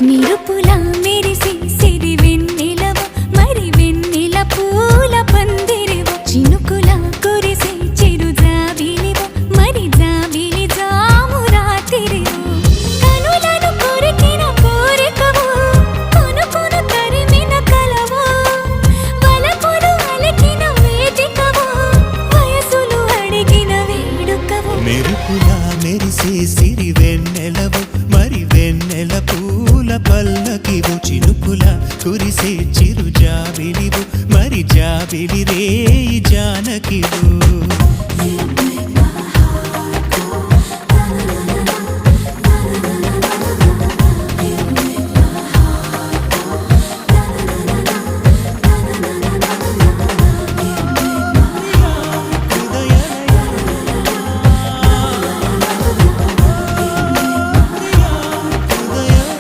నిరుపులా మెరిసి సిరి వెన్నెలవు మరి వెన్నెల పూల పందిరివు చినుకులా కురిసి చిరు జాబిలివు మరి జాబిలి జాము రాత్రివు కనులను కొరికిన కోరికవు కొనుకొను తరిమిన కలవు వలపులు అలికిన వేదికవు వయసులు అడిగిన వేడుకవు మెరుపులా మెరిసే సిరి వెన్నెలవు మరి వెన్నెల పూల పల్లకివు చినుకులా కురిసే చిరు జాబిలివు మరి జాబిలి రేయి జానకివు